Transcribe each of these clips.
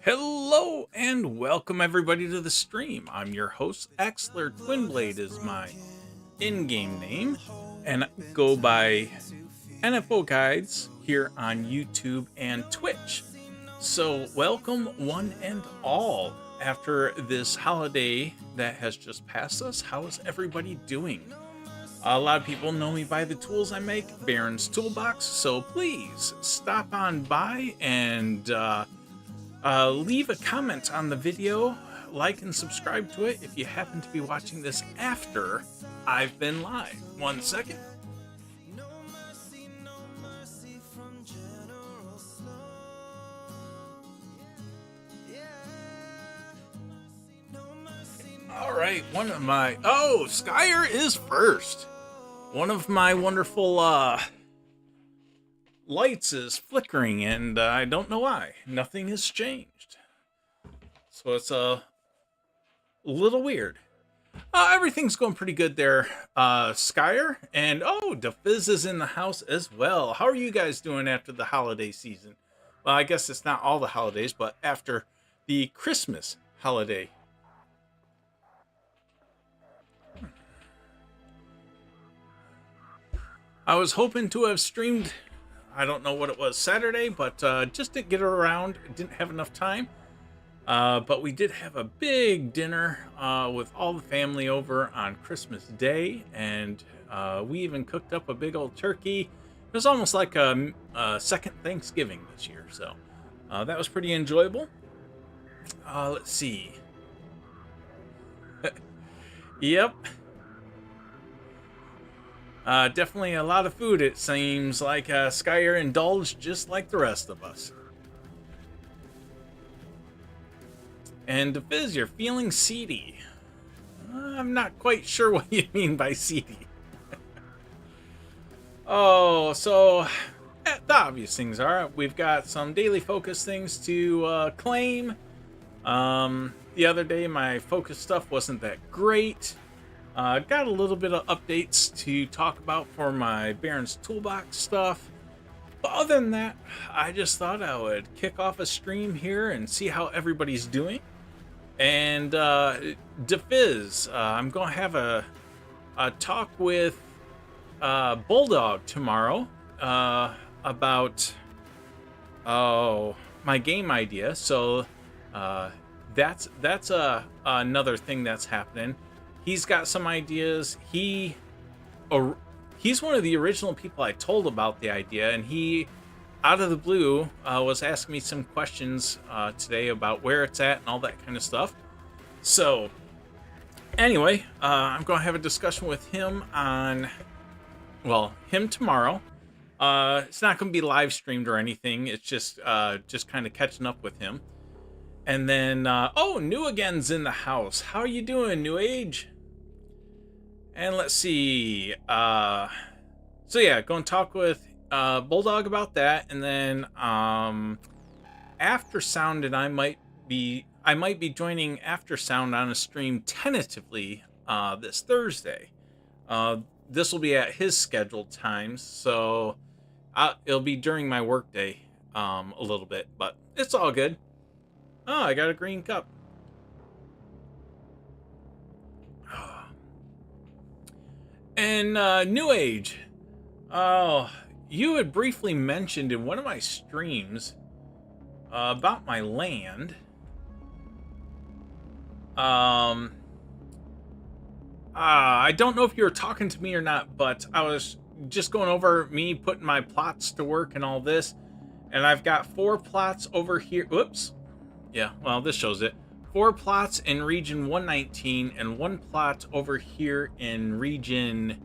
Hello and welcome everybody to the stream. I'm your host, Xler. Twinblade is my in-game name, and I go by nfoGuides here on YouTube and Twitch. So welcome one and all. After this holiday that has just passed us, how is everybody doing? A lot of people know me by the tools I make, Barons Toolbox, so please stop on by and leave a comment on the video, like and subscribe to it if you happen to be watching this after I've been live. 1 second. All right, Skyer is first. One of my wonderful lights is flickering, and I don't know why. Nothing has changed. So it's a little weird. Everything's going pretty good there, Skyer. And, DeFizz is in the house as well. How are you guys doing after the holiday season? Well, I guess it's not all the holidays, but after the Christmas holiday. I was hoping to have streamed, I don't know what it was, Saturday, but just didn't get around, didn't have enough time. But we did have a big dinner with all the family over on Christmas Day, and we even cooked up a big old turkey. It was almost like a second Thanksgiving this year, so that was pretty enjoyable. Let's see. Yep. Definitely a lot of food, it seems like. Skyer indulged just like the rest of us. And DeFizz, you're feeling seedy. I'm not quite sure what you mean by seedy. So the obvious things are we've got some daily focus things to claim. The other day my focus stuff wasn't that great. Got a little bit of updates to talk about for my Barons Toolbox stuff. But other than that, I just thought I would kick off a stream here and see how everybody's doing. And DeFizz, I'm going to have a talk with Bulldog tomorrow about my game idea. So that's another thing that's happening. He's got some ideas. He's one of the original people I told about the idea, and he, out of the blue, was asking me some questions today about where it's at and all that kind of stuff. So, anyway, I'm going to have a discussion with him him tomorrow. It's not going to be live streamed or anything. It's just kind of catching up with him. And then, New Again's in the house. How are you doing, New Age? And let's see. Go and talk with Bulldog about that, and then After Sound and I might be joining After Sound on a stream tentatively this Thursday. This will be at his scheduled times, so it'll be during my workday a little bit, but it's all good. Oh, I got a green cup. And New Age, you had briefly mentioned in one of my streams about my land. I don't know if you were talking to me or not, but I was just going over me putting my plots to work and all this, and I've got 4 plots over here. Whoops. Yeah, well, this shows it. 4 plots in region 119 and 1 plot over here in region,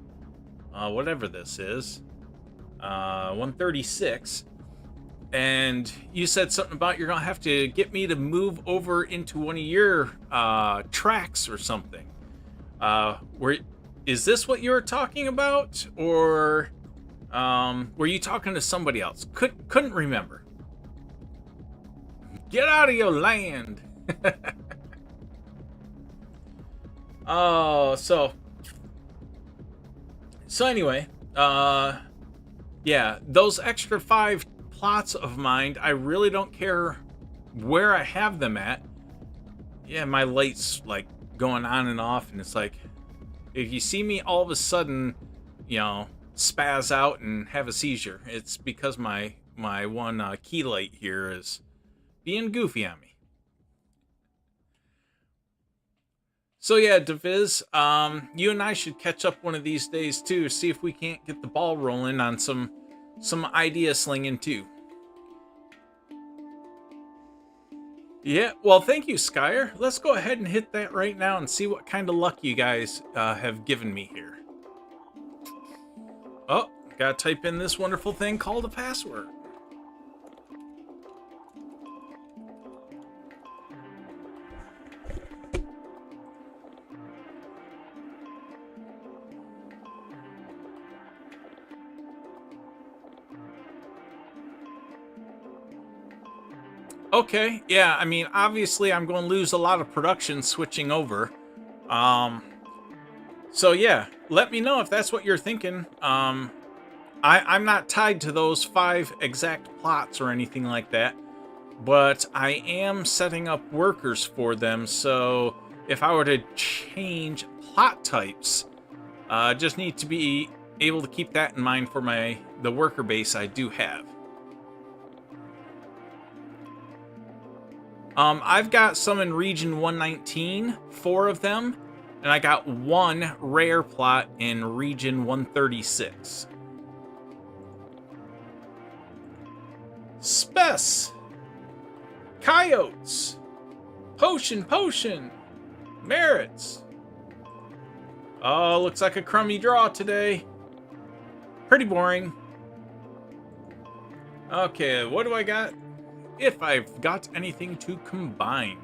whatever this is, 136. And you said something about you're going to have to get me to move over into one of your tracks or something. Is this what you were talking about? Or were you talking to somebody else? Couldn't remember. Get out of your land. So anyway, yeah, those extra 5 plots of mine. I really don't care where I have them at. Yeah, my light's like going on and off, and it's like, if you see me all of a sudden, you know, spaz out and have a seizure, it's because my one key light here is being goofy on me. So yeah, Deviz, you and I should catch up one of these days too, see if we can't get the ball rolling on some idea slinging too. Yeah, well, thank you, Skyer. Let's go ahead and hit that right now and see what kind of luck you guys have given me here. Oh, gotta type in this wonderful thing called a password. Okay, yeah, I mean, obviously I'm going to lose a lot of production switching over. So yeah, let me know if that's what you're thinking. I'm not tied to those 5 exact plots or anything like that, but I am setting up workers for them, so if I were to change plot types, just need to be able to keep that in mind for the worker base I do have. I've got some in region 119, 4 of them, and I got 1 rare plot in region 136. Spess! Coyotes! Potion! Merits! Oh, looks like a crummy draw today. Pretty boring. Okay, what do I got? If I've got anything to combine.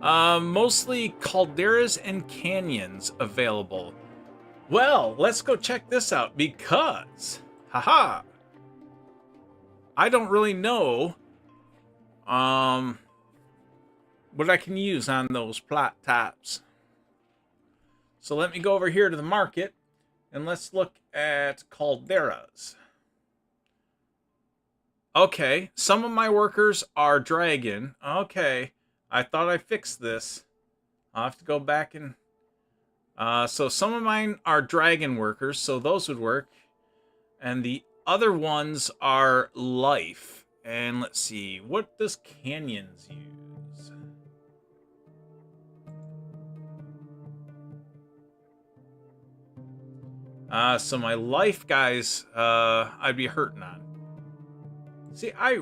Mostly calderas and canyons available. Well, let's go check this out because, haha, I don't really know what I can use on those plot types. So let me go over here to the market and let's look at calderas. Okay, some of my workers are dragon. Okay, I thought I fixed this. I'll have to go back and... so some of mine are dragon workers, so those would work. And the other ones are life. And let's see, what does canyons use? So my life guys, I'd be hurting on. See, I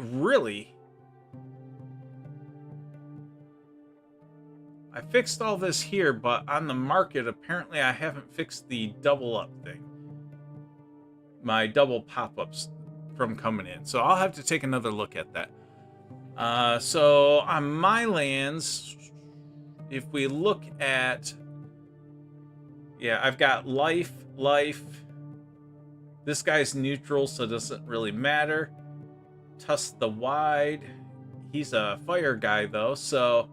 fixed all this here, but on the market, apparently I haven't fixed the double up thing. My double pop-ups from coming in. So I'll have to take another look at that. So on my lands, if we look at... Yeah, I've got life. This guy's neutral, so it doesn't really matter. Tusk the Wide. He's a fire guy, though, so...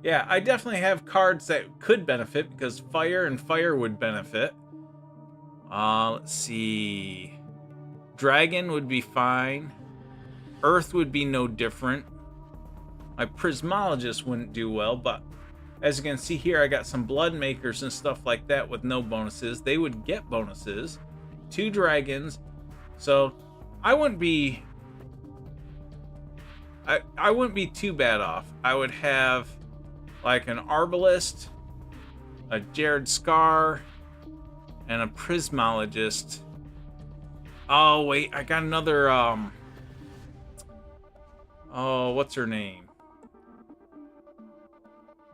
Yeah, I definitely have cards that could benefit, because fire and fire would benefit. Let's see... Dragon would be fine. Earth would be no different. My Prismologist wouldn't do well, but... As you can see here, I got some Blood Makers and stuff like that with no bonuses. They would get bonuses. 2 dragons. So... I wouldn't be too bad off. I would have like an Arbalist, a Jared Scar, and a Prismologist. Oh wait, I got another oh, what's her name?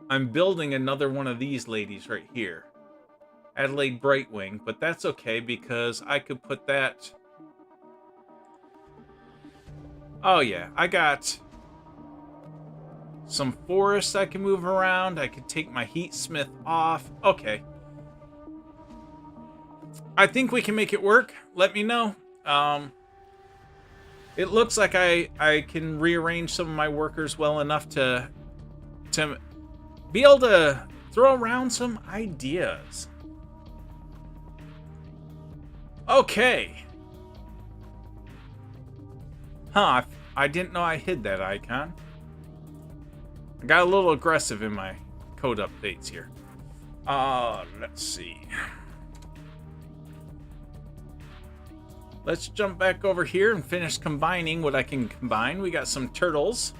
I'm building another one of these ladies right here. Adelaide Brightwing, but that's okay because I could put that... Oh yeah, I got some forests I can move around. I could take my Heatsmith off. Okay. I think we can make it work. Let me know. It looks like I can rearrange some of my workers well enough to be able to throw around some ideas. Okay. Huh, I didn't know I hid that icon. I got a little aggressive in my code updates here. Let's see. Let's jump back over here and finish combining what I can combine. We got some turtles.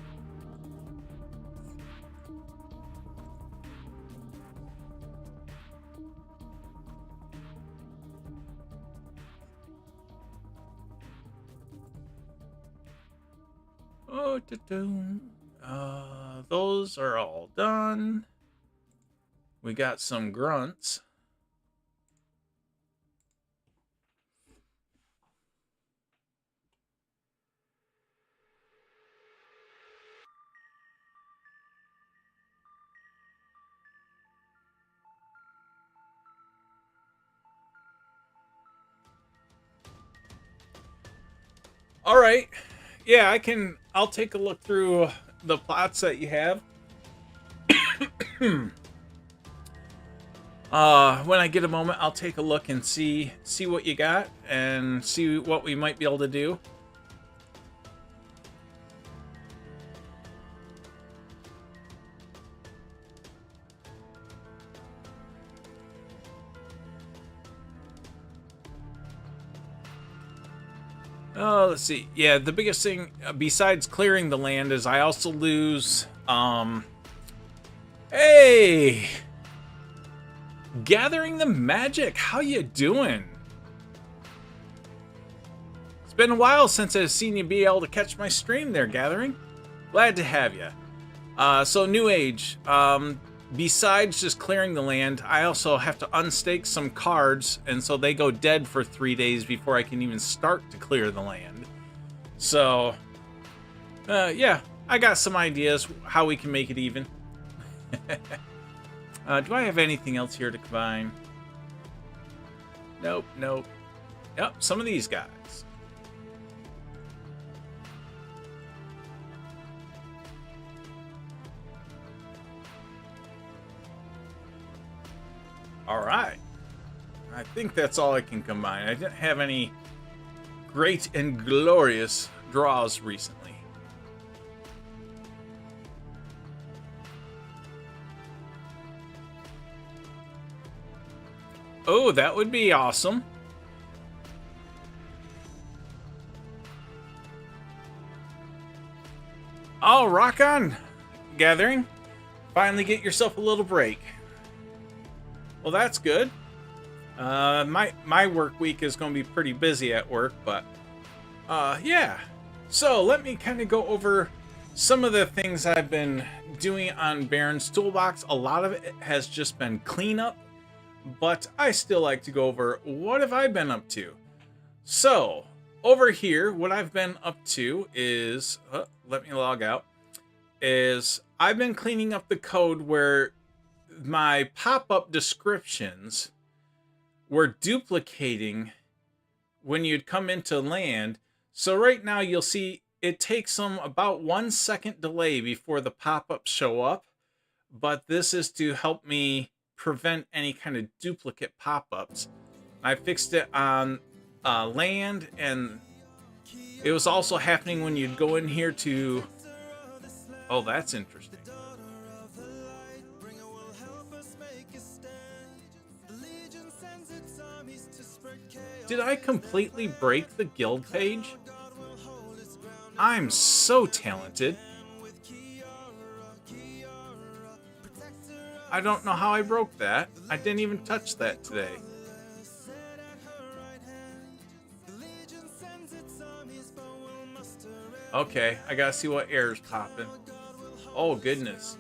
Those are all done. We got some grunts. All right. Yeah, I'll take a look through the plots that you have. When I get a moment, I'll take a look and see what you got and see what we might be able to do. Oh, let's see. Yeah, the biggest thing besides clearing the land is I also lose hey! Gathering the Magic, how you doing? It's been a while since I've seen you be able to catch my stream there, Gathering. Glad to have you. So New Age, besides just clearing the land, I also have to unstake some cards, and so they go dead for 3 days before I can even start to clear the land. So, yeah, I got some ideas how we can make it even. Do I have anything else here to combine? Nope, nope. Yep, some of these guys. All right. I think that's all I can combine. I didn't have any great and glorious draws recently. Oh, that would be awesome. Oh, rock on, Gathering. Finally get yourself a little break. Well, that's good. My work week is going to be pretty busy at work, but yeah. So let me kind of go over some of the things I've been doing on Barons Toolbox. A lot of it has just been cleanup, but I still like to go over what have I been up to. So over here, what I've been up to is, let me log out, is I've been cleaning up the code where my pop-up descriptions were duplicating when you'd come into land. So right now you'll see it takes them about 1 second delay before the pop-ups show up, but this is to help me prevent any kind of duplicate pop-ups. I fixed it on land, and it was also happening when you'd go in here to... Oh, that's interesting. Did I completely break the guild page? I'm so talented. I don't know how I broke that. I didn't even touch that today. Okay, I gotta see what error's popping. Oh, goodness.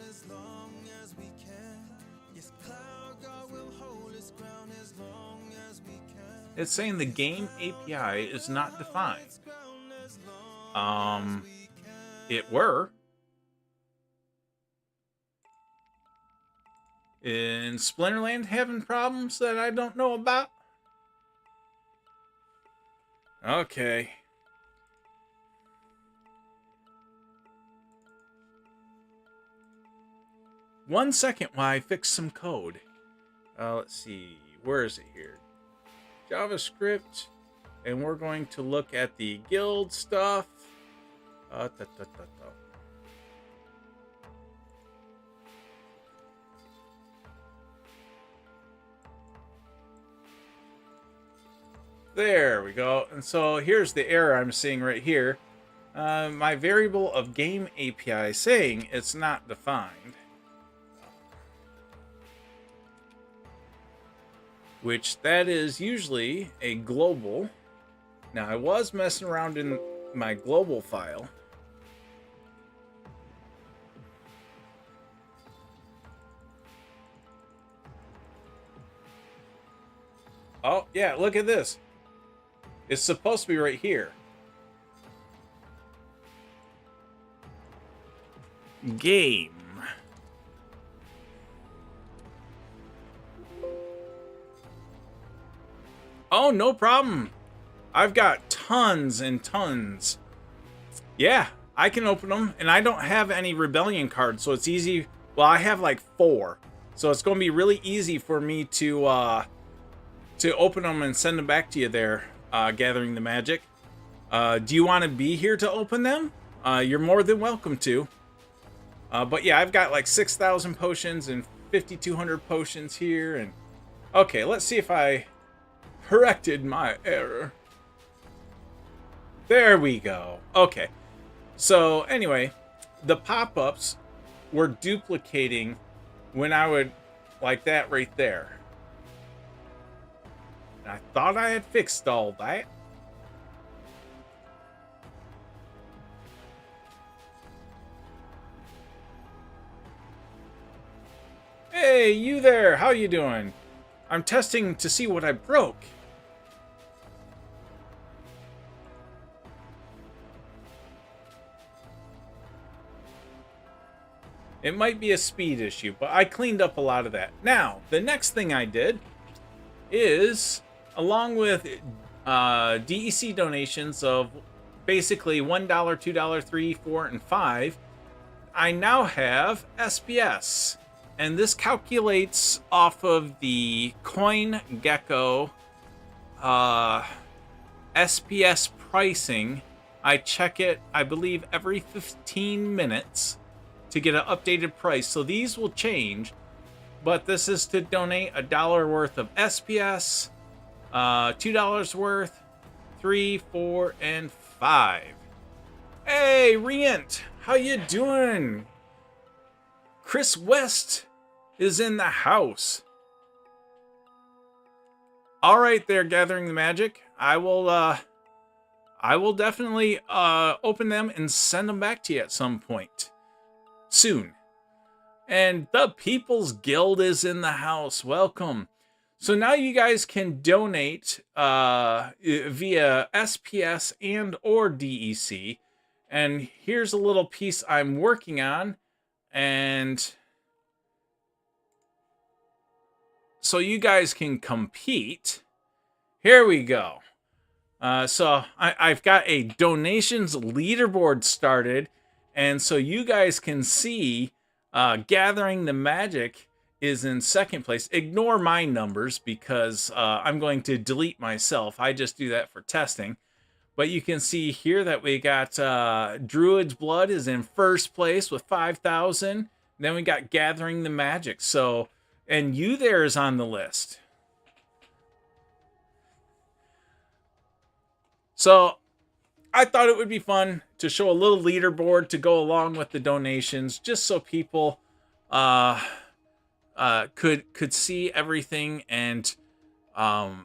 It's saying the game API is not defined. It were. In Splinterland having problems that I don't know about? Okay. One second while I fix some code. Let's see. Where is it here? JavaScript. And we're going to look at the guild stuff. Da, da, da, da. There we go. And so here's the error I'm seeing right here. My variable of game API saying it's not defined. Which that is usually a global. Now I was messing around in my global file. Oh, yeah, look at this. It's supposed to be right here. Game. Oh, no problem. I've got tons and tons. Yeah, I can open them, and I don't have any rebellion cards, so it's easy. Well, I have like 4, so it's going to be really easy for me to open them and send them back to you there, gathering the magic. Do you want to be here to open them? You're more than welcome to. But yeah, I've got like 6,000 potions and 5,200 potions here. And okay, let's see if I corrected my error. There we go. Okay. So anyway, the pop-ups were duplicating when I would like that right there. And I thought I had fixed all that. Hey, you there. How you doing? I'm testing to see what I broke. It might be a speed issue, but I cleaned up a lot of that. Now, the next thing I did is, along with DEC donations of basically $1, $2, $3, $4, and $5, I now have SPS. And this calculates off of the CoinGecko SPS pricing. I check it, I believe, every 15 minutes to get an updated price. So these will change, but this is to donate $1 worth of SPS, $2 worth, 3, 4, and 5. Hey, Rient, how you doing? Chris West is in the house. All right, there, gathering the magic. I will definitely open them and send them back to you at some point soon. And the People's Guild is in the house. Welcome. So now you guys can donate via SPS and or DEC. And here's a little piece I'm working on. And so you guys can compete. Here we go. So I've got a donations leaderboard started. And so you guys can see Gathering the Magic is in second place. Ignore my numbers because I'm going to delete myself. I just do that for testing. But you can see here that we got Druid's Blood is in first place with 5,000. Then we got Gathering the Magic. So, and you there is on the list. So I thought it would be fun to show a little leaderboard to go along with the donations, just so people could see everything. And what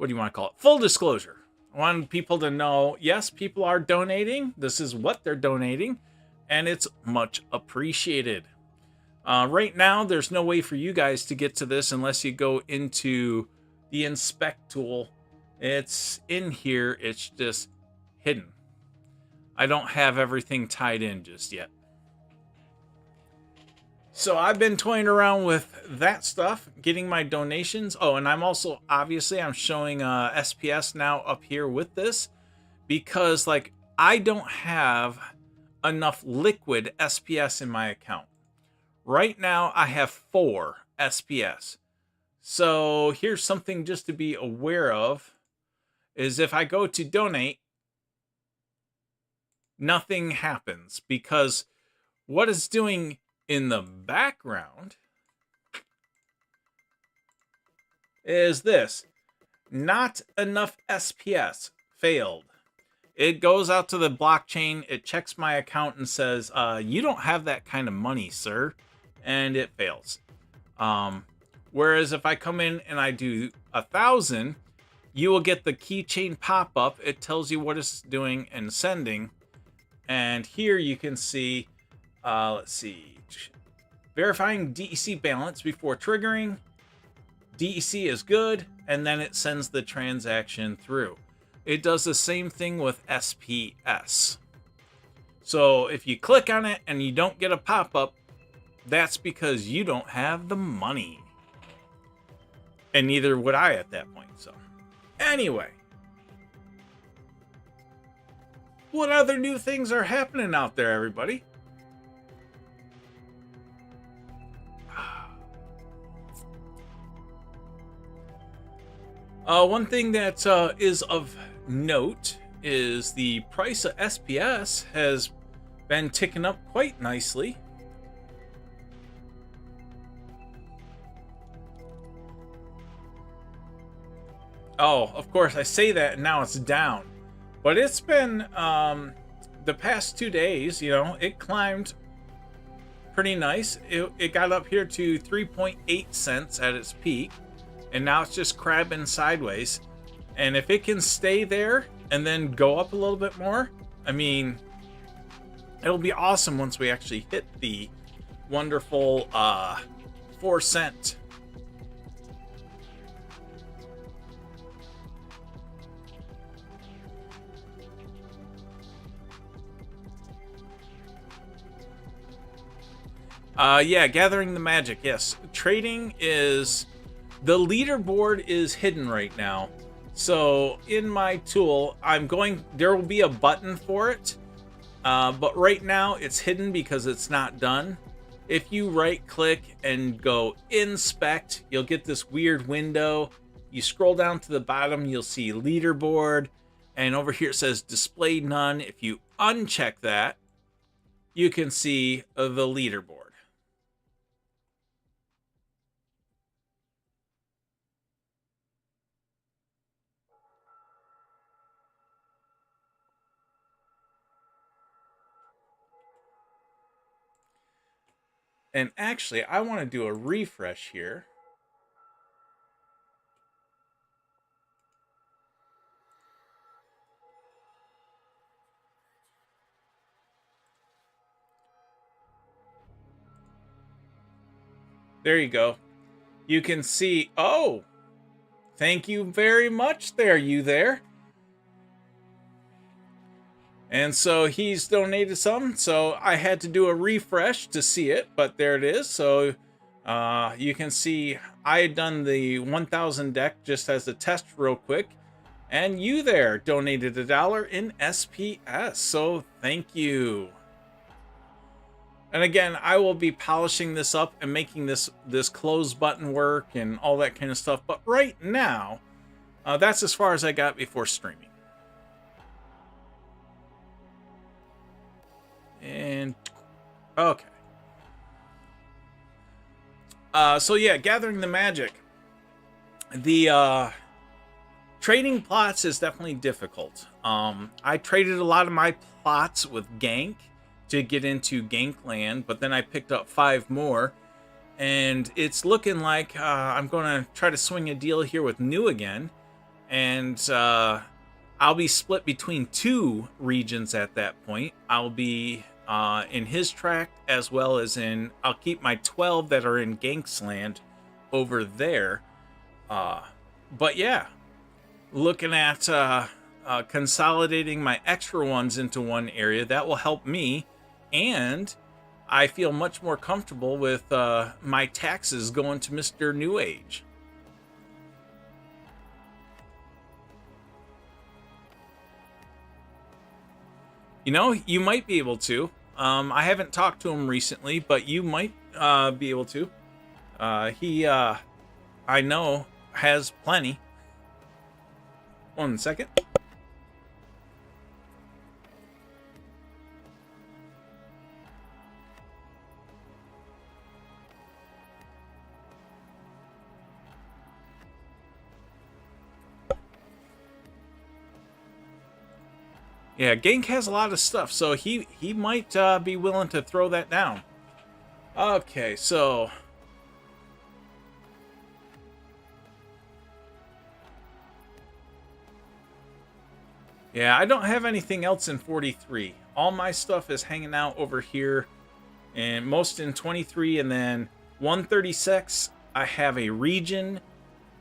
do you want to call it? Full disclosure. I want people to know, yes, people are donating. This is what they're donating, and it's much appreciated. Right now, there's no way for you guys to get to this unless you go into the inspect tool. It's in here. It's just hidden. I don't have everything tied in just yet. So I've been toying around with that stuff, getting my donations. Oh, and I'm also, obviously, I'm showing SPS now up here with this because, like, I don't have enough liquid SPS in my account. Right now, I have 4 SPS. So here's something just to be aware of, is if I go to donate, nothing happens, because what it's doing in the background is this: not enough SPS, failed. It goes out to the blockchain, it checks my account and says, you don't have that kind of money, sir, and it fails. Whereas if I come in and I do 1,000, you will get the keychain pop-up. It tells you what it's doing and sending. And here you can see, let's see, verifying DEC balance before triggering. DEC is good, and then it sends the transaction through. It does the same thing with SPS. So if you click on it and you don't get a pop-up, that's because you don't have the money. And neither would I at that point. So anyway, what other new things are happening out there, everybody? One thing that is of note is the price of SPS has been ticking up quite nicely. Oh, of course, I say that and now it's down. But it's been, the past 2 days, you know, it climbed pretty nice. It got up here to 3.8 cents at its peak. And now it's just crabbing sideways. And if it can stay there and then go up a little bit more, I mean, it'll be awesome once we actually hit the wonderful 4 cent. Yeah, gathering the magic. Yes, trading is, the leaderboard is hidden right now. So in my tool, there will be a button for it. But right now it's hidden because it's not done. If you right click and go inspect, you'll get this weird window. You scroll down to the bottom, you'll see leaderboard. And over here it says display none. If you uncheck that, you can see the leaderboard. And actually, I want to do a refresh here. There you go. You can see, oh, thank you very much there, you there. And so he's donated some, so I had to do a refresh to see it, but there it is. So you can see I had done the 1,000 deck just as a test real quick, and you there donated $1 in SPS, so thank you. And again, I will be polishing this up and making this close button work and all that kind of stuff, but right now, that's as far as I got before streaming. And okay. So yeah, gathering the magic. The trading plots is definitely difficult. I traded a lot of my plots with Gank to get into Gankland, but then I picked up 5 more, and it's looking like I'm gonna try to swing a deal here with New again, and I'll be split between 2 regions at that point. I'll be in his tract, as well as I'll keep my 12 that are in Ganksland over there. But yeah, looking at consolidating my extra ones into one area, that will help me, and I feel much more comfortable with my taxes going to Mr. New Age. You know, you might be able to. I haven't talked to him recently, but you might be able to. He, I know, has plenty. 1 second. Yeah, Gank has a lot of stuff, so he might be willing to throw that down. Okay, so... yeah, I don't have anything else in 43. All my stuff is hanging out over here, and most in 23, and then 136, I have a region,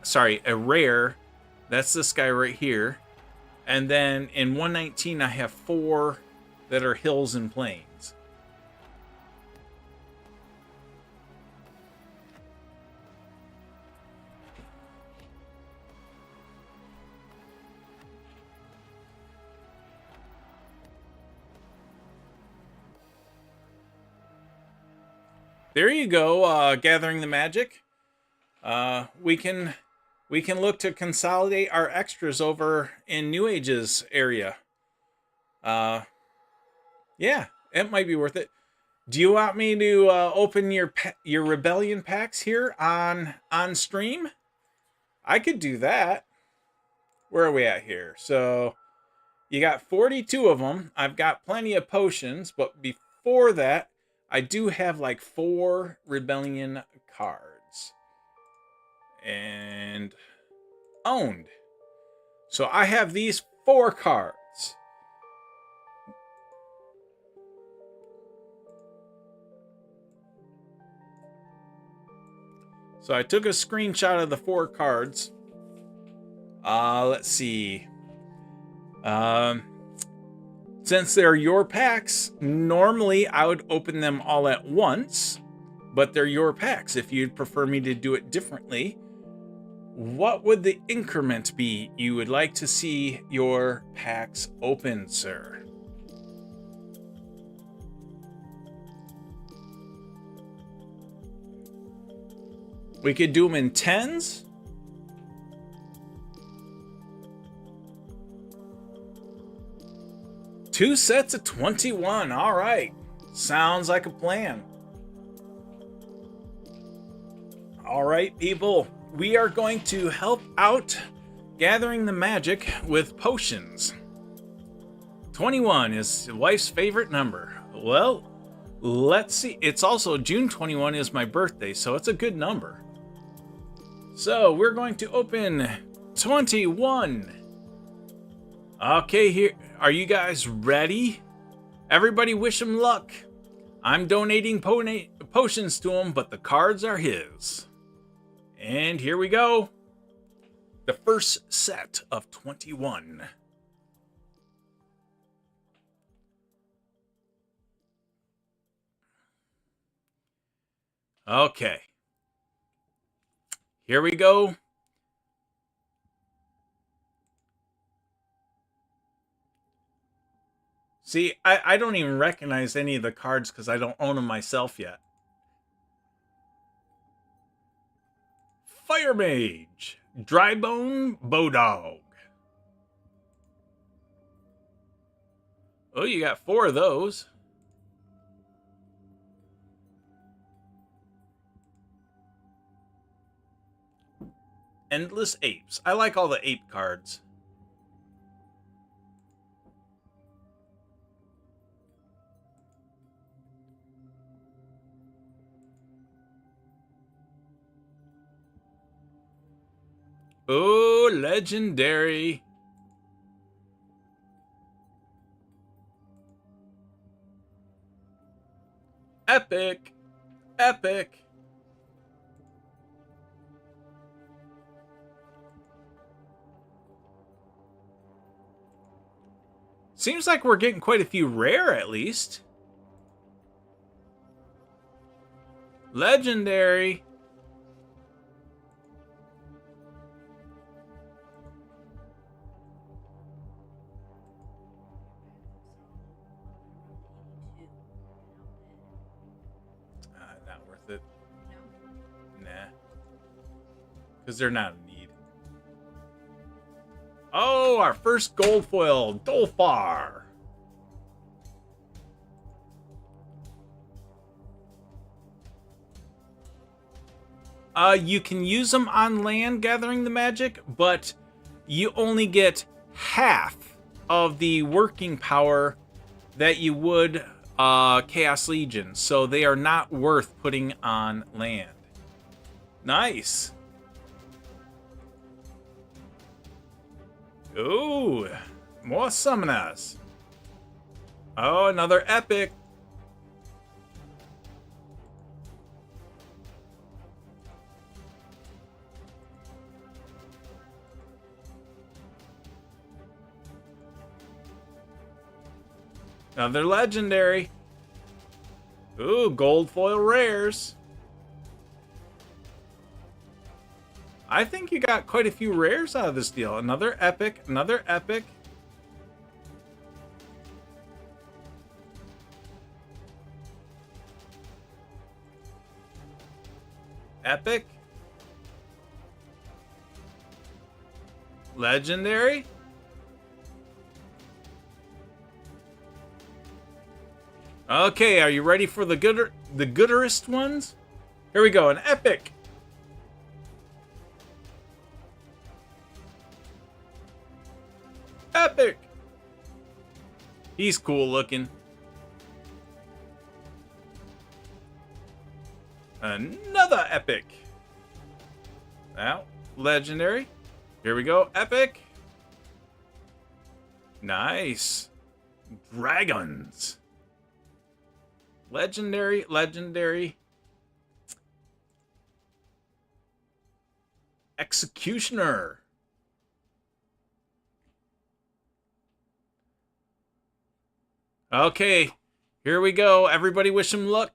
sorry, a rare. That's this guy right here. And then in 119, I have 4 that are hills and plains. There you go, gathering the magic. We can look to consolidate our extras over in New Age's area. Yeah, it might be worth it. Do you want me to open your rebellion packs here on stream? I could do that. Where are we at here? So you got 42 of them. I've got plenty of potions, but before that, I do have like 4 rebellion cards. And owned. So I have these 4 cards. So I took a screenshot of the 4 cards. Let's see. Since they're your packs, normally I would open them all at once, but they're your packs. If you'd prefer me to do it differently, what would the increment be you would like to see your packs open, sir? We could do them in 10s. Two sets of 21. All right. Sounds like a plan. All right, people. We are going to help out gathering the magic with potions. 21 is wife's favorite number. Well, let's see. It's also June 21 is my birthday, so it's a good number. So we're going to open 21. Okay, here. Are you guys ready? Everybody wish him luck. I'm donating potions to him, but the cards are his. And here we go. The first set of 21. Okay. Here we go. See, I don't even recognize any of the cards because I don't own them myself yet. Fire Mage, Drybone Bowdog. Oh, you got 4 of those. Endless Apes. I like all the ape cards. Oh, legendary. Epic. Epic. Seems like we're getting quite a few rare, at least. Legendary. Not worth it. Nah. Because they're not in need. Oh, our first gold foil, Dolfar. You can use them on land gathering the magic, but you only get half of the working power that you would Chaos Legion, so they are not worth putting on land. Nice. Ooh, more summoners. Oh, another epic. Another legendary. Ooh, gold foil rares. I think you got quite a few rares out of this deal. Another epic, another epic. Epic. Legendary. Okay, are you ready for the gooderest ones? Here we go, an epic. Epic. He's cool looking. Another epic. Now, legendary. Here we go, epic. Nice. Dragons. Legendary, legendary. Executioner. Okay, here we go. Everybody wish him luck.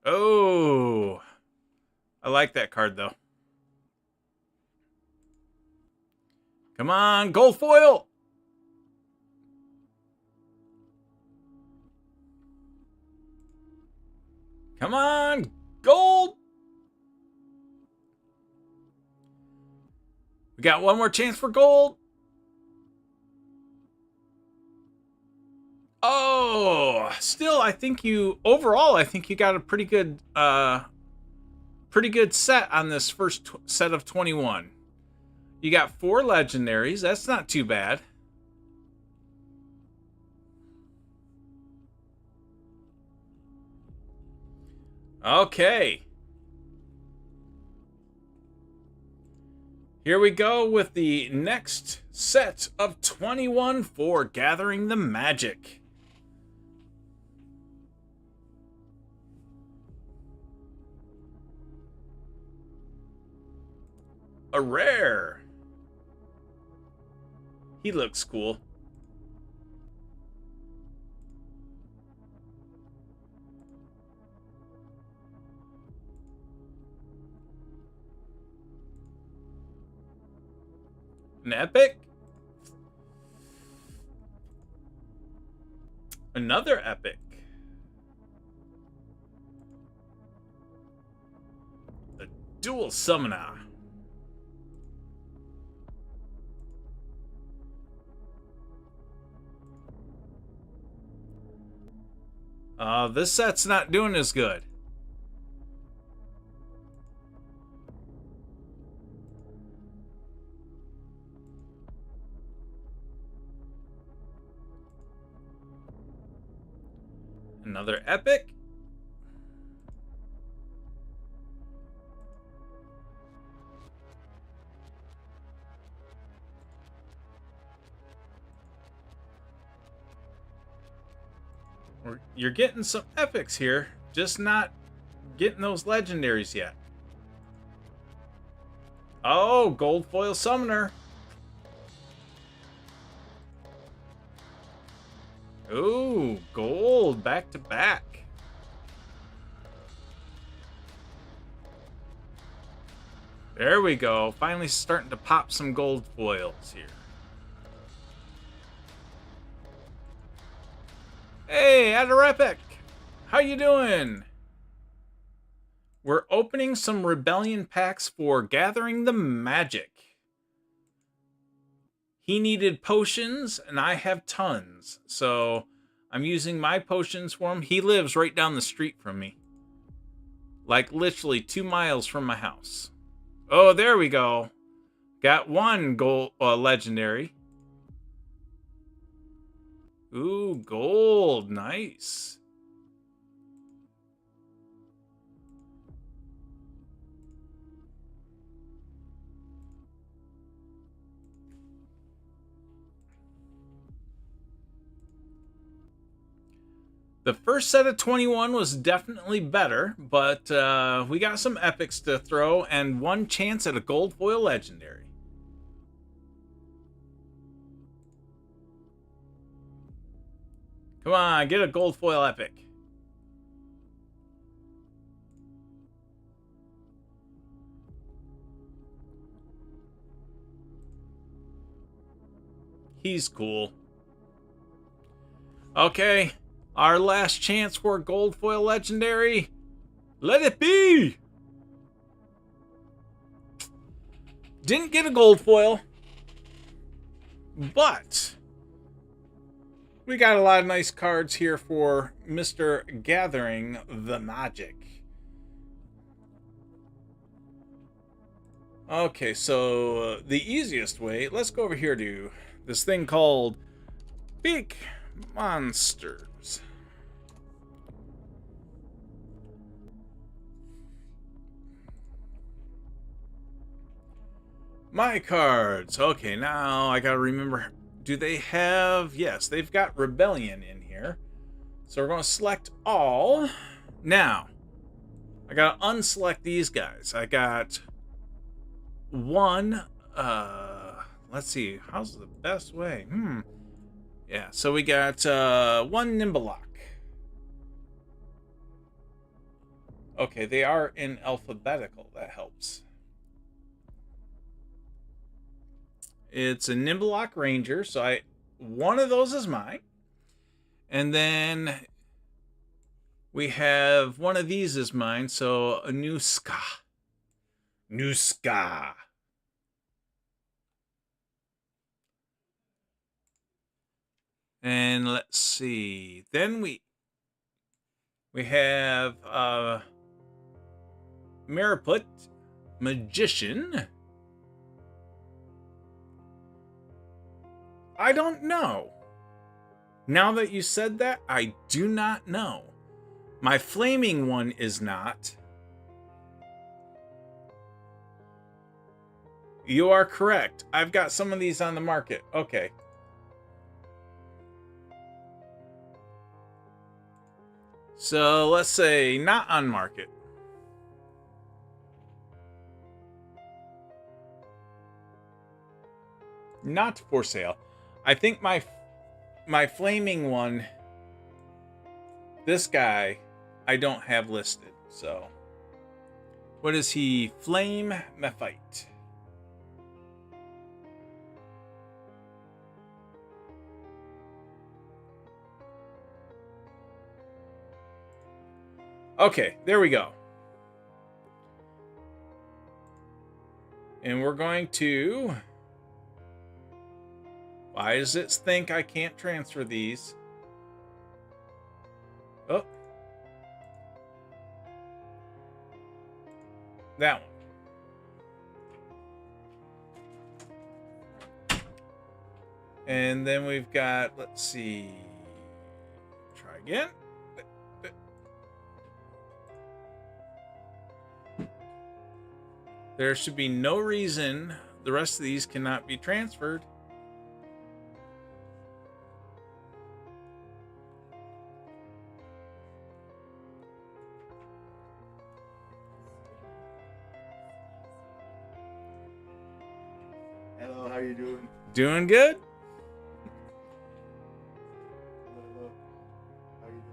Oh, I like that card though. Come on, gold foil. Come on, gold. We got one more chance for gold. Oh, still, I think you got a pretty good set on this first set of 21. You got 4 legendaries. That's not too bad. Okay. Here we go with the next set of 21 for Gathering the Magic. A rare. He looks cool. An epic. Another epic. A dual summoner. This set's not doing as good. Another epic. You're getting some epics here, just not getting those legendaries yet. Oh, gold foil summoner. Ooh, gold back to back. There we go. Finally starting to pop some gold foils here. Hey, Addictive. How you doing? We're opening some Rebellion packs for Gathering the Magic. He needed potions, and I have tons. So I'm using my potions for him. He lives right down the street from me. Like literally 2 miles from my house. Oh, there we go. Got one gold legendary. Ooh, gold. Nice. The first set of 21 was definitely better, but we got some epics to throw and one chance at a gold foil legendary. Come on, get a gold foil epic. He's cool. Okay, our last chance for a gold foil legendary. Let it be! Didn't get a gold foil, but we got a lot of nice cards here for Mr. Gathering the Magic. Okay, so the easiest way, let's go over here to this thing called Big Monsters. My cards. Okay, now I gotta remember. Do they have... Yes, they've got Rebellion in here. So we're going to select all. Now, I gotta unselect these guys. I got one... let's see. How's the best way? Yeah, so we got one Nimbelock. Okay, they are in alphabetical. That helps. It's a Nimbelock Ranger, so one of those is mine. And then we have one of these is mine, so a new Ska. New Ska. And let's see. Then we have Mariput Magician. I don't know. Now that you said that, I do not know. My flaming one is not. You are correct. I've got some of these on the market. Okay. So let's say not on market. Not for sale. I think my flaming one, this guy, I don't have listed. So what is he? Flame Mephite. Okay, there we go. And we're going to... Why does it think I can't transfer these? Oh. That one. And then we've got, let's see. Try again. There should be no reason the rest of these cannot be transferred. Hello, how you doing? Doing good? Hello. How you doing?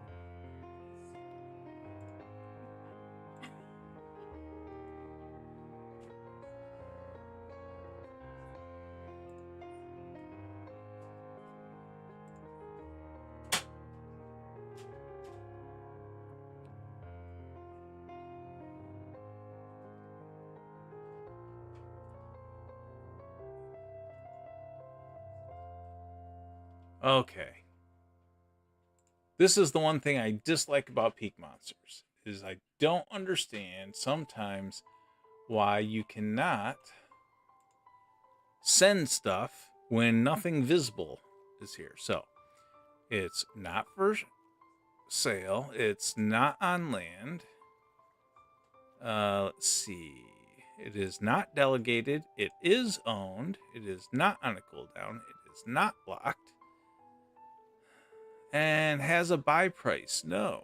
Okay. This is the one thing I dislike about Peak Monsters, is I don't understand sometimes why you cannot send stuff when nothing visible is here. So it's not for sale. It's not on land. Let's see. It is not delegated. It is owned. It is not on a cooldown. It is not blocked. And has a buy price. No.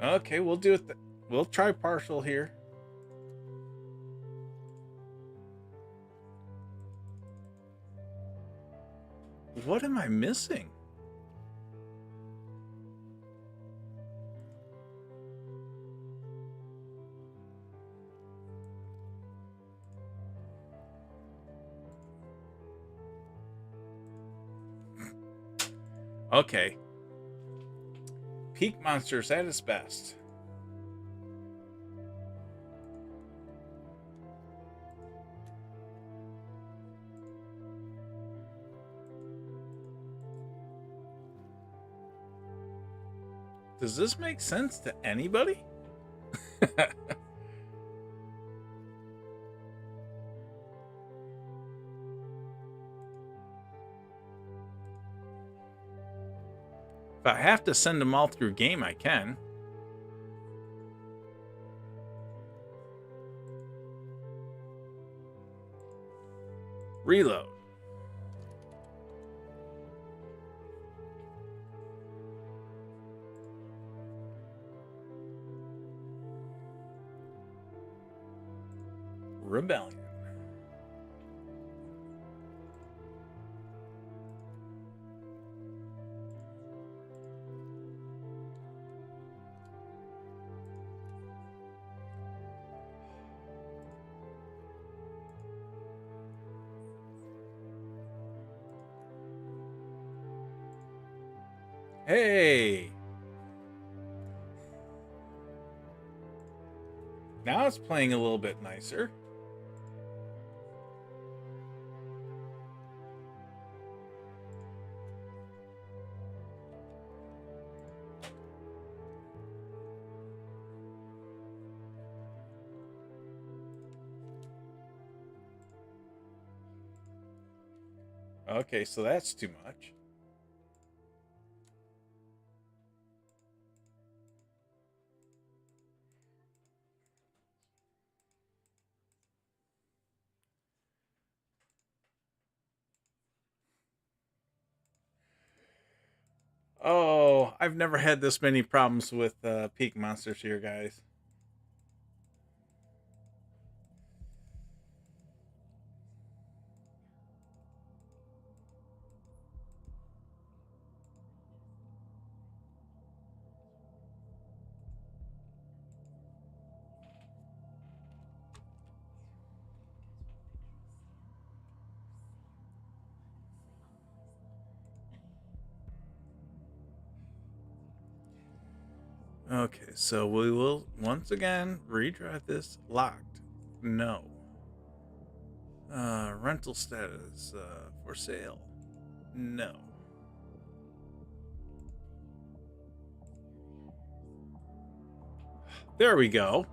Okay, we'll do it. We'll try partial here. What am I missing? Okay. Peak monsters at its best. Does this make sense to anybody? If I have to send them all through game, I can. Reload. Rebellion. Hey! Now it's playing a little bit nicer. Okay, so that's too much. Oh, I've never had this many problems with peak monsters here, guys. Okay, so we will once again retry this. Locked. No. Rental status. For sale. No. There we go.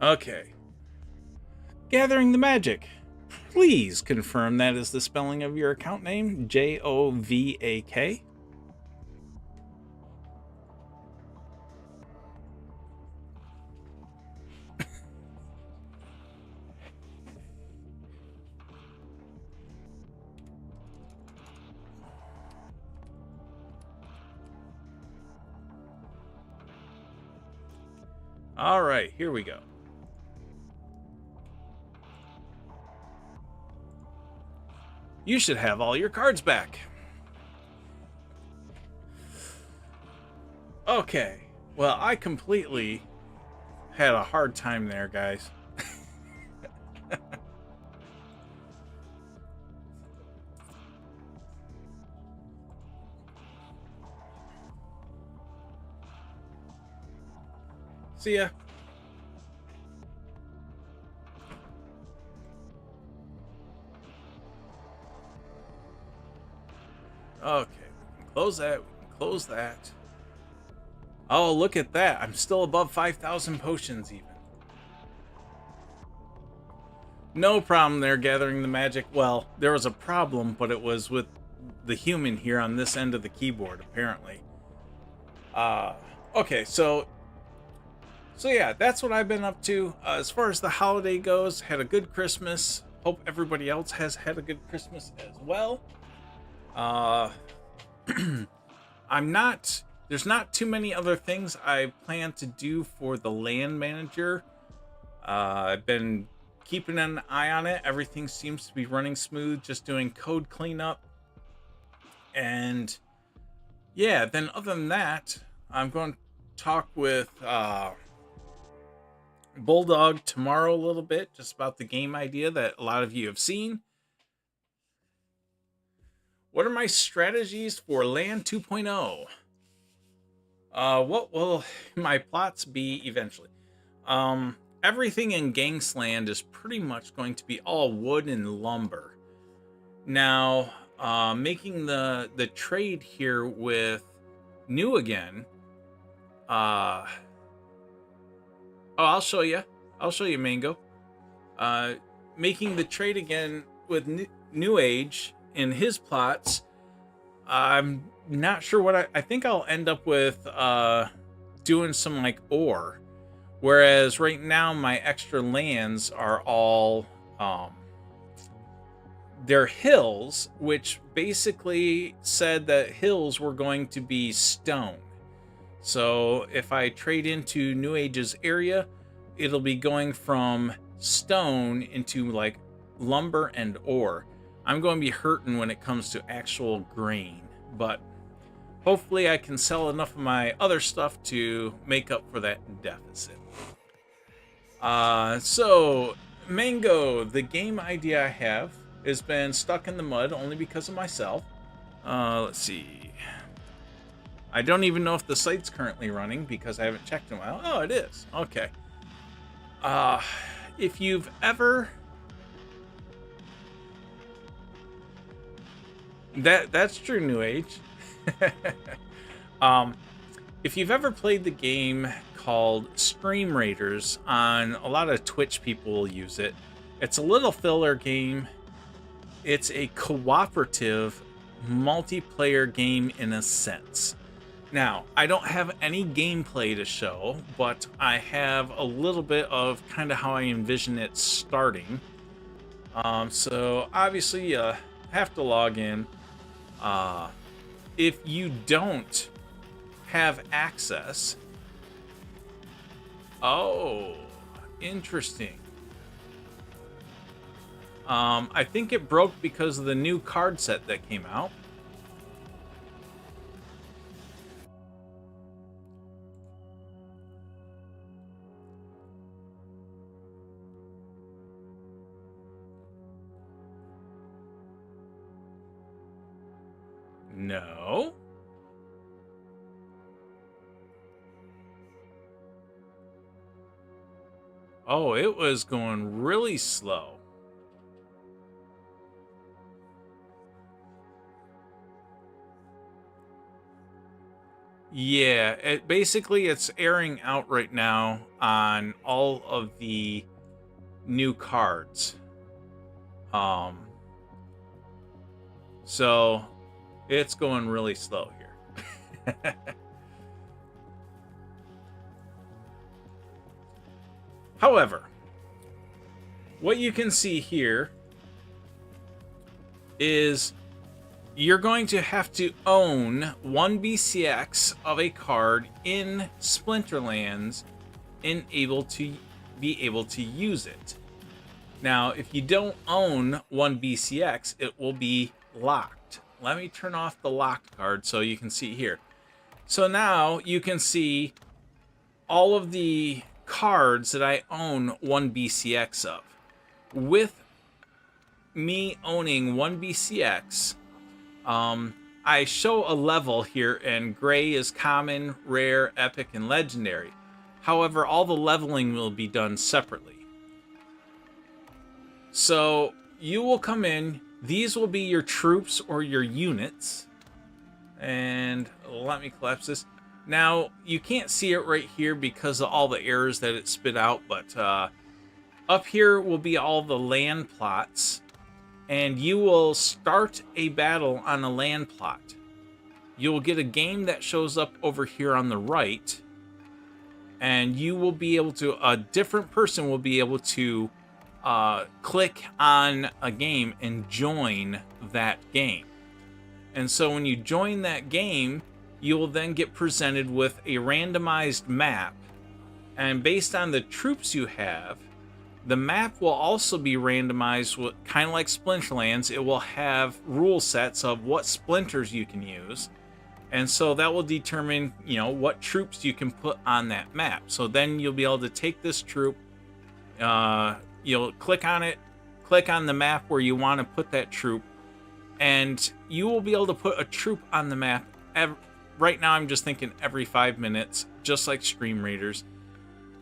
Okay. Gathering the magic. Please confirm that is the spelling of your account name. Jovak. All right, here we go. You should have all your cards back. Okay. Well, I completely had a hard time there, guys. See ya. Okay, we can close that. We can close that. Oh, look at that. I'm still above 5,000 potions even. No problem there gathering the magic. Well, there was a problem, but it was with the human here on this end of the keyboard, apparently. Okay, so yeah, that's what I've been up to. As far as the holiday goes, had a good Christmas. Hope everybody else has had a good Christmas as well. There's not too many other things I plan to do for the land manager. I've been keeping an eye on it. Everything seems to be running smooth, just doing code cleanup. And yeah, then other than that, I'm going to talk with Bulldog tomorrow a little bit, just about the game idea that a lot of you have seen. What are my strategies for Land 2.0? What will my plots be eventually? Everything in Gangsland is pretty much going to be all wood and lumber. Now, making the trade here with New again. Oh, I'll show you. I'll show you, Mango. Making the trade again with New Age in his plots. I'm not sure what I think I'll end up with doing some like ore. Whereas right now my extra lands are all they're hills, which basically said that hills were going to be stone. So if I trade into New Age's area, it'll be going from stone into like lumber and ore. I'm going to be hurting when it comes to actual grain, but hopefully I can sell enough of my other stuff to make up for that deficit. So Mango, the game idea I have has been stuck in the mud only because of myself. Let's see. I don't even know if the site's currently running because I haven't checked in a while. Oh, it is. Okay. If you've ever... That's true, New Age. If you've ever played the game called Stream Raiders, on a lot of Twitch people will use it. It's a little filler game. It's a cooperative multiplayer game in a sense. Now, I don't have any gameplay to show, but I have a little bit of kind of how I envision it starting. So obviously you have to log in. If you don't have access... Oh, interesting. I think it broke because of the new card set that came out. No. Oh, it was going really slow. Yeah, basically it's airing out right now on all of the new cards. So it's going really slow here. However, what you can see here is you're going to have to own 1 BCX of a card in Splinterlands and be able to use it. Now, if you don't own 1 BCX, it will be locked. Let me turn off the locked card so you can see here. So now you can see all of the cards that I own 1 BCX of. With me owning 1 BCX, I show a level here, and gray is common, rare, epic, and legendary. However, all the leveling will be done separately. So you will come in. These will be your troops or your units. And let me collapse this. Now, you can't see it right here because of all the errors that it spit out, but up here will be all the land plots, and you will start a battle on a land plot. You will get a game that shows up over here on the right, and you will be able to, a different person will be able to click on a game and join that game. And so when you join that game, you will then get presented with a randomized map. And based on the troops you have, the map will also be randomized, with, kind of like Splinterlands. It will have rule sets of what splinters you can use. And so that will determine, you know, what troops you can put on that map. So then you'll be able to take this troop, you'll click on it, click on the map where you want to put that troop, and you will be able to put a troop on the map. Right now, I'm just thinking every 5 minutes, just like Stream Raiders.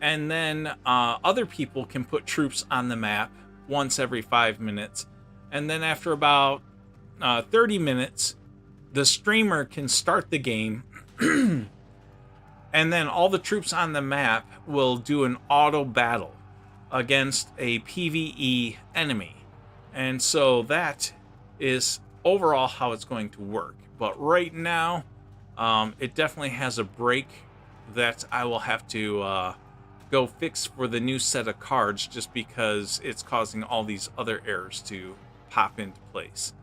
And then other people can put troops on the map once every 5 minutes. And then after about 30 minutes, the streamer can start the game. And then all the troops on the map will do an auto battle against a PvE enemy. And so that is overall how it's going to work. But right now, it definitely has a break that I will have to go fix for the new set of cards, just because it's causing all these other errors to pop into place.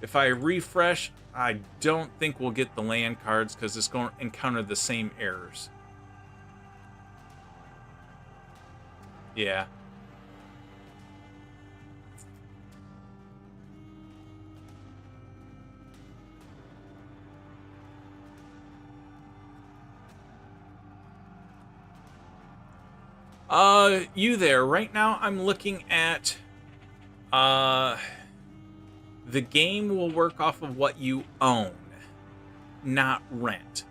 If I refresh, I don't think we'll get the land cards because it's going to encounter the same errors. Yeah. You there. Right now I'm looking at the game will work off of what you own, not rent.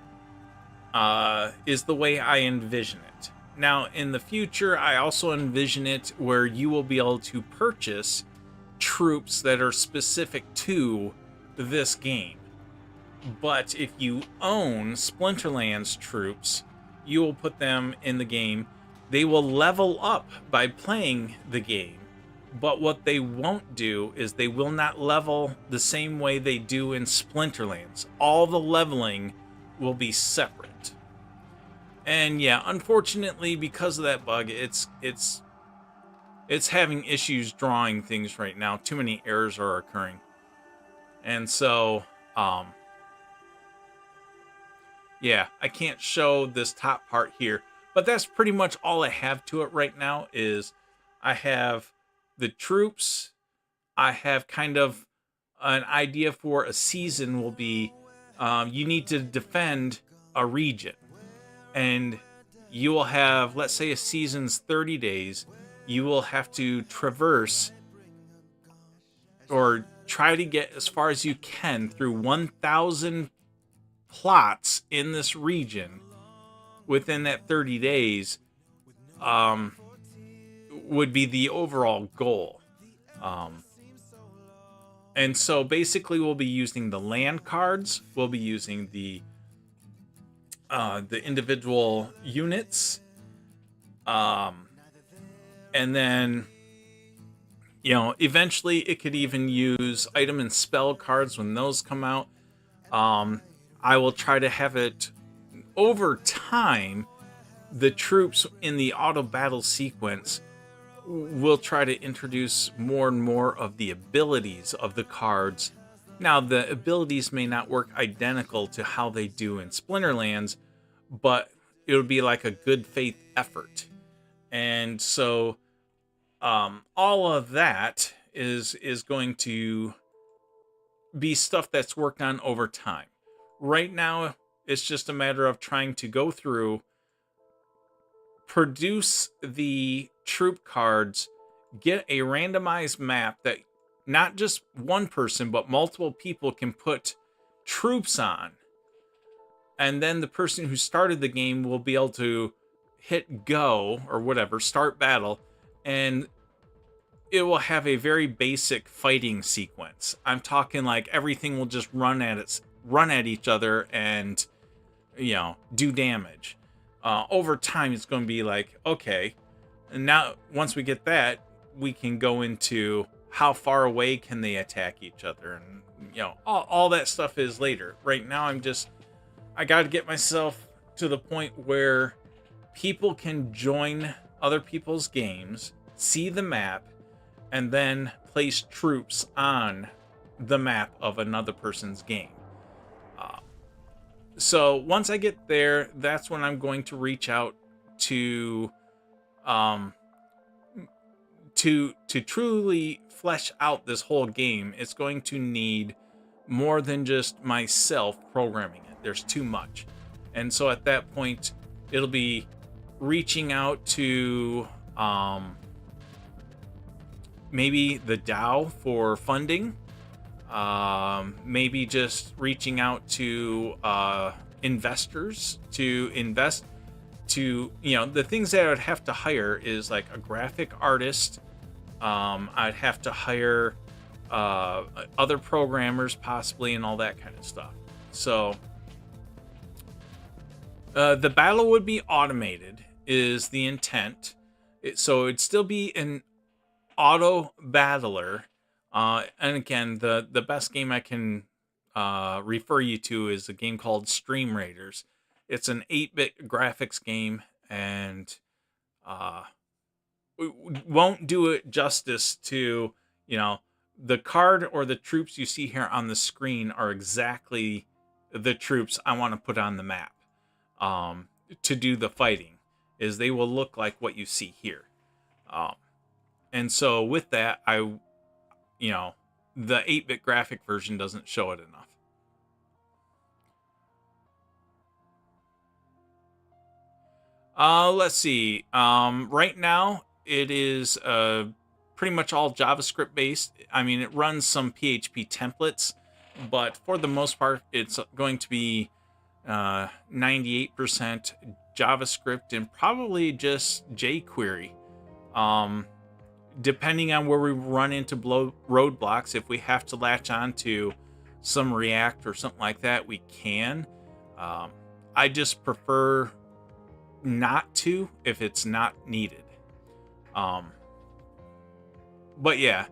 Is the way I envision it. Now, in the future, I also envision it where you will be able to purchase troops that are specific to this game. But if you own Splinterlands troops, you will put them in the game. They will level up by playing the game. But what they won't do is they will not level the same way they do in Splinterlands. All the leveling will be separate. And yeah, unfortunately, because of that bug, it's having issues drawing things right now. Too many errors are occurring. And so, yeah, I can't show this top part here. But that's pretty much all I have to it right now. Is I have the troops. I have kind of an idea for a season will be you need to defend a region. And you will have, let's say a season's 30 days. You will have to traverse or try to get as far as you can through 1,000 plots in this region within that 30 days would be the overall goal. And so basically we'll be using the land cards, we'll be using the individual units, and then, you know, eventually it could even use item and spell cards when those come out. I will try to have it over time. The troops in the auto battle sequence will try to introduce more and more of the abilities of the cards. Now, the abilities may not work identical to how they do in Splinterlands, but it would be like a good faith effort. And so all of that is going to be stuff that's worked on over time. Right now, it's just a matter of trying to go through, produce the troop cards, get a randomized map that not just one person, but multiple people can put troops on. and then the person who started the game will be able to hit go or whatever, start battle, and it will have a very basic fighting sequence. I'm talking like everything will just run at each other and do damage. Over time, it's going to be like, okay, and now once we get that, we can go into how far away can they attack each other, and all that stuff is later. Right now, I got to get myself to the point where people can join other people's games, see the map, and then place troops on the map of another person's game. So once I get there, that's when I'm going to reach out to to truly flesh out this whole game. It's going to need more than just myself programming it. There's too much. And so at that point, it'll be reaching out to maybe the DAO for funding, maybe just reaching out to investors to invest, to the things that I'd have to hire is like a graphic artist. I'd have to hire other programmers possibly, and all that kind of stuff. So the battle would be automated is the intent. So it'd still be an auto battler. And again, the best game I can refer you to is a game called Stream Raiders. It's an 8-bit graphics game, and won't do it justice to, the card or the troops you see here on the screen are exactly the troops I want to put on the map to do the fighting. Is they will look like what you see here. And so with that, the 8-bit graphic version doesn't show it enough. Let's see. Right now, it is pretty much all JavaScript based. I mean, it runs some PHP templates, but for the most part, it's going to be 98% JavaScript and probably just jQuery. Depending on where we run into roadblocks, if we have to latch on to some React or something like that, we can. I just prefer not to if it's not needed. But yeah,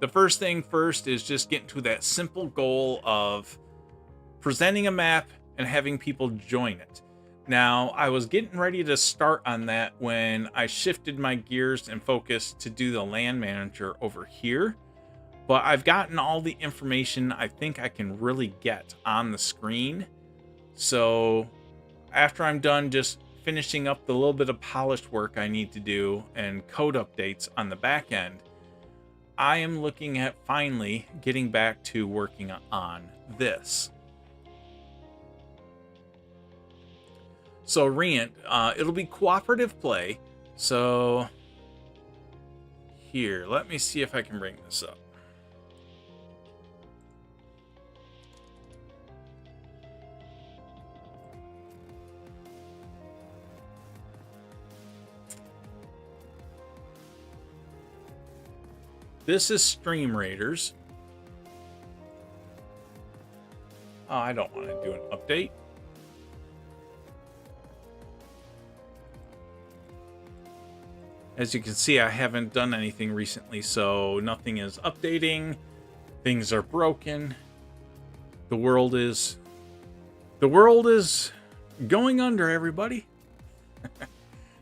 the first thing first is just getting to that simple goal of presenting a map and having people join it. Now, I was getting ready to start on that when I shifted my gears and focus to do the land manager over here. But I've gotten all the information I think I can really get on the screen. So after I'm done just finishing up the little bit of polished work I need to do and code updates on the back end, I am looking at finally getting back to working on this. So Rient, it'll be cooperative play. So here, let me see if I can bring this up. This is Stream Raiders. Oh, I don't want to do an update. As you can see, I haven't done anything recently, so nothing is updating. Things are broken. The world is going under, everybody.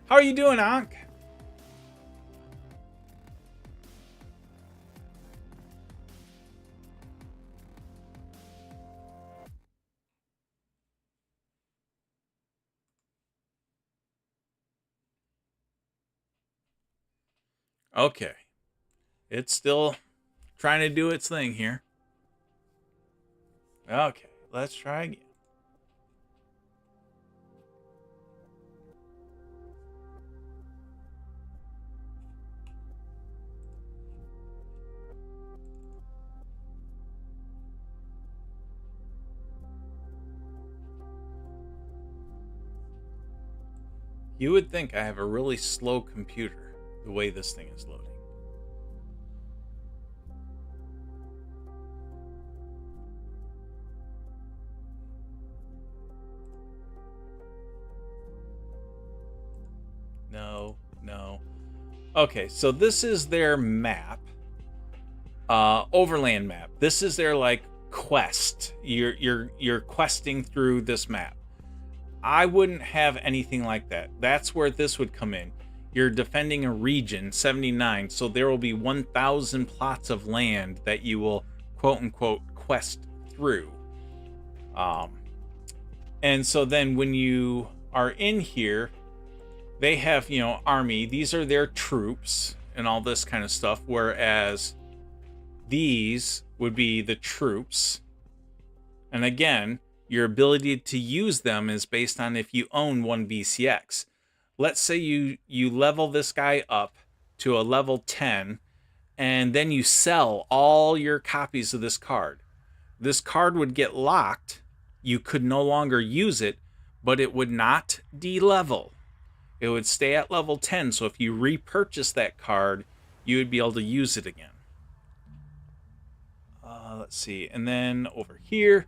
How are you doing, Ankh? Okay. It's still trying to do its thing here. Okay, let's try again. You would think I have a really slow computer, the way this thing is loading. No. Okay, so this is their map. Overland map. This is their like quest. You're questing through this map. I wouldn't have anything like that. That's where this would come in. You're defending a region, 79, so there will be 1,000 plots of land that you will quote unquote quest through. And so then when you are in here, they have, army. These are their troops and all this kind of stuff, whereas these would be the troops. And again, your ability to use them is based on if you own one BCX. Let's say you level this guy up to a level 10, and then you sell all your copies of this card. This card would get locked. You could no longer use it, but it would not de-level. It would stay at level 10, so if you repurchase that card, you would be able to use it again. Let's see, and then over here,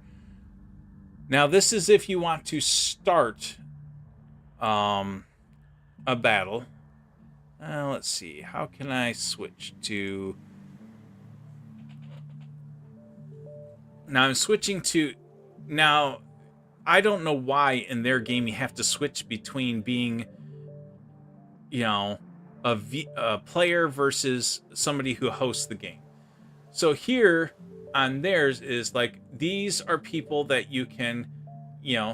now this is if you want to start a battle. Let's see, how can I switch to... Now I'm switching to... Now, I don't know why in their game you have to switch between being, a player versus somebody who hosts the game. So here on theirs is like, these are people that you can,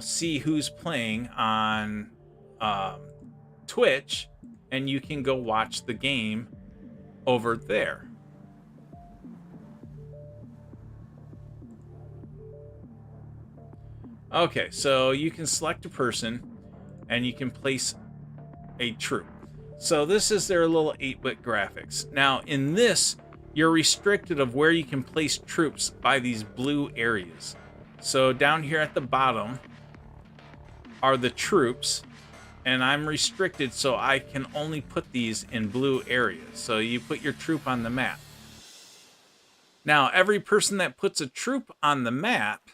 see who's playing on Twitch, and you can go watch the game over there. Okay, so you can select a person and you can place a troop. So this is their little 8-bit graphics. Now in this, you're restricted of where you can place troops by these blue areas. So down here at the bottom are the troops, and I'm restricted, so I can only put these in blue areas. So you put your troop on the map. Now every person that puts a troop on the map,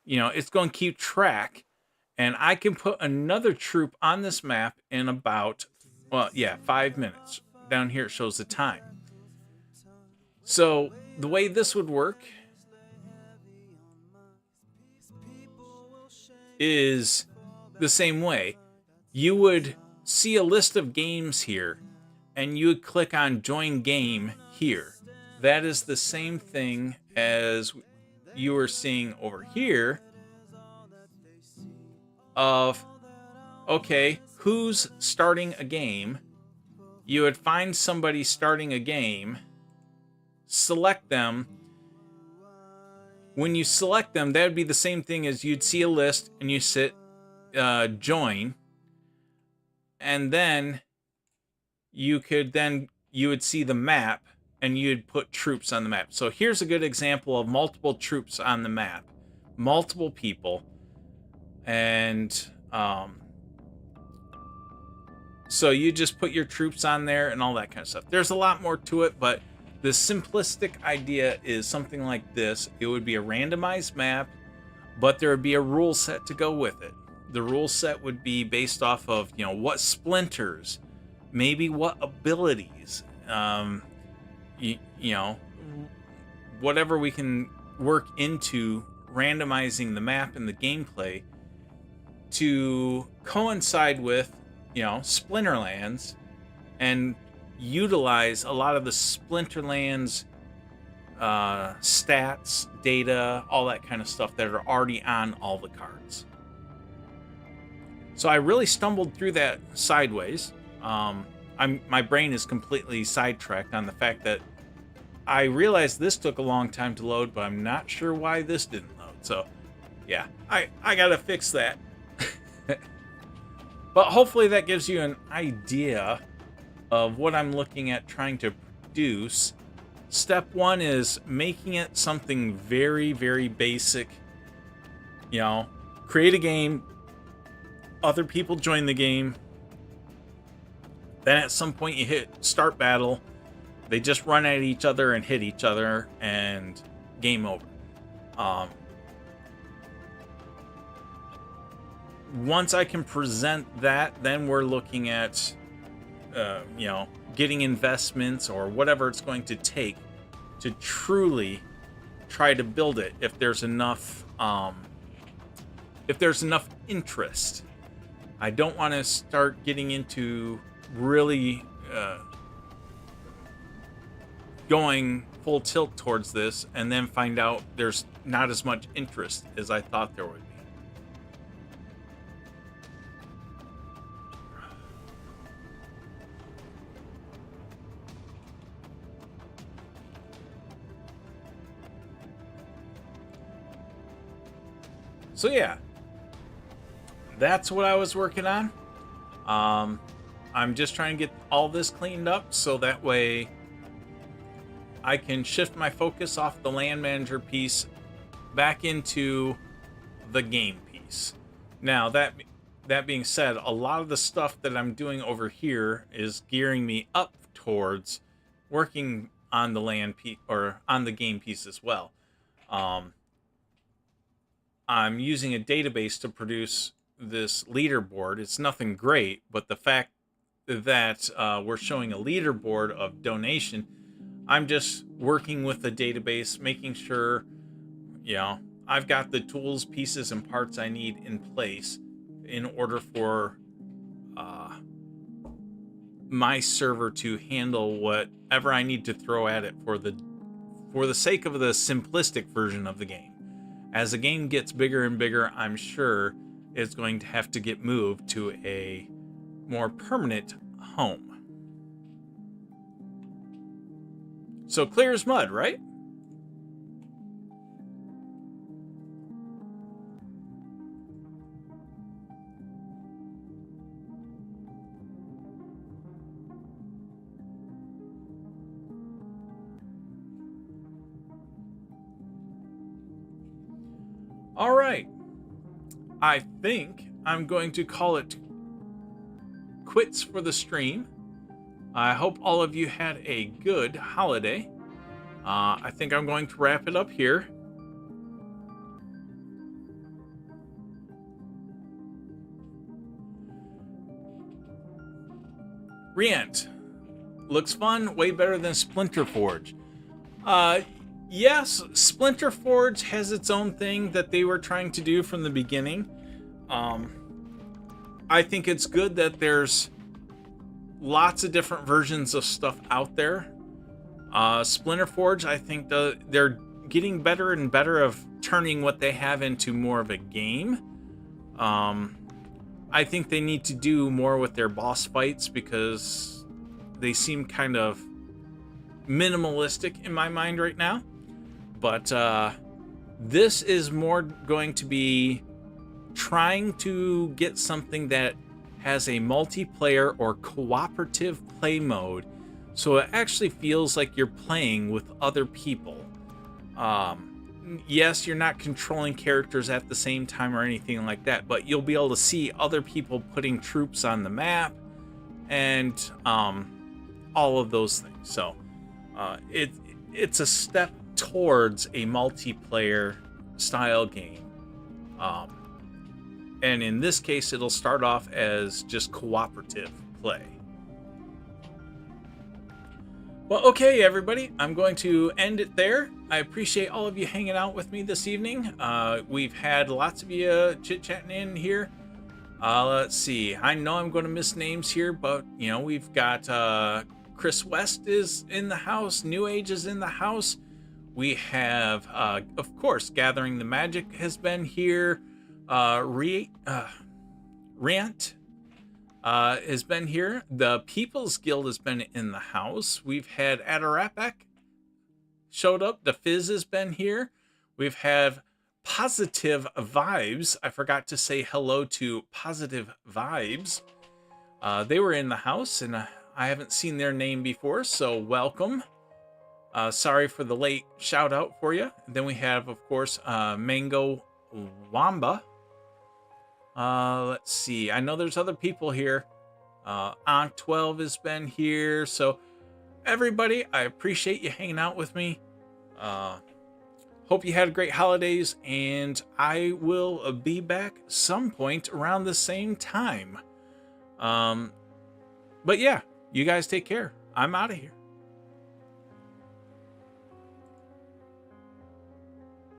it's going to keep track, and I can put another troop on this map in about, 5 minutes. Down here it shows the time. So the way this would work is the same way. You would see a list of games here, and you would click on Join Game here. That is the same thing as you were seeing over here of, okay, who's starting a game? You would find somebody starting a game, select them. When you select them, that would be the same thing as you'd see a list and you sit join, and then you would see the map and you'd put troops on the map. So here's a good example of multiple troops on the map, multiple people, and so you just put your troops on there and all that kind of stuff. There's a lot more to it, but the simplistic idea is something like this. It would be a randomized map, but there would be a rule set to go with it. The rule set would be based off of, what splinters, maybe what abilities, whatever we can work into randomizing the map and the gameplay to coincide with, Splinterlands, and utilize a lot of the Splinterlands stats, data, all that kind of stuff that are already on all the cards. So I really stumbled through that sideways. My brain is completely sidetracked on the fact that I realized this took a long time to load, but I'm not sure why this didn't load. So yeah, I gotta fix that. But hopefully that gives you an idea of what I'm looking at trying to produce. Step one is making it something very, very basic. Create a game, other people join the game, Then at some point you hit start battle. They just run at each other and hit each other, and game over. Once I can present that, then we're looking at, getting investments or whatever it's going to take to truly try to build it. If there's enough interest, I don't want to start getting into really going full tilt towards this and then find out there's not as much interest as I thought there would be. So yeah, that's what I was working on. I'm just trying to get all this cleaned up so that way I can shift my focus off the land manager piece back into the game piece. Now, that being said, a lot of the stuff that I'm doing over here is gearing me up towards working on the land piece or on the game piece as well. I'm using a database to produce this leaderboard. It's nothing great, but the fact that we're showing a leaderboard of donation, I'm just working with the database, making sure, I've got the tools, pieces, and parts I need in place in order for my server to handle whatever I need to throw at it for the sake of the simplistic version of the game. As the game gets bigger and bigger, I'm sure it's going to have to get moved to a more permanent home. So clear as mud, right? All right. I think I'm going to call it quits for the stream. I hope all of you had a good holiday. I think I'm going to wrap it up here. Reant. Looks fun, way better than Splinter Forge. Yes, Splinter Forge has its own thing that they were trying to do from the beginning. I think it's good that there's lots of different versions of stuff out there. Splinter Forge, I think they're getting better and better of turning what they have into more of a game. I think they need to do more with their boss fights because they seem kind of minimalistic in my mind right now. But this is more going to be trying to get something that has a multiplayer or cooperative play mode, so it actually feels like you're playing with other people. Yes, you're not controlling characters at the same time or anything like that, but you'll be able to see other people putting troops on the map and all of those things. So it's a step towards a multiplayer style game. And in this case, it'll start off as just cooperative play. Well, okay, everybody, I'm going to end it there. I appreciate all of you hanging out with me this evening. We've had lots of you chit-chatting in here. Let's see. I know I'm going to miss names here, but, we've got Chris West is in the house. New Age is in the house. We have, of course, Gathering the Magic has been here. Rant has been here. The People's Guild has been in the house. We've had Adarapek showed up. The Fizz has been here. We've had Positive Vibes. I forgot to say hello to Positive Vibes. They were in the house, and I haven't seen their name before, so welcome. Sorry for the late shout out for you. And then we have, of course, Mango Wamba. Let's see. I know there's other people here. Ankh 12 has been here. So everybody, I appreciate you hanging out with me. Hope you had great holidays, and I will be back some point around the same time. But yeah, you guys take care. I'm out of here.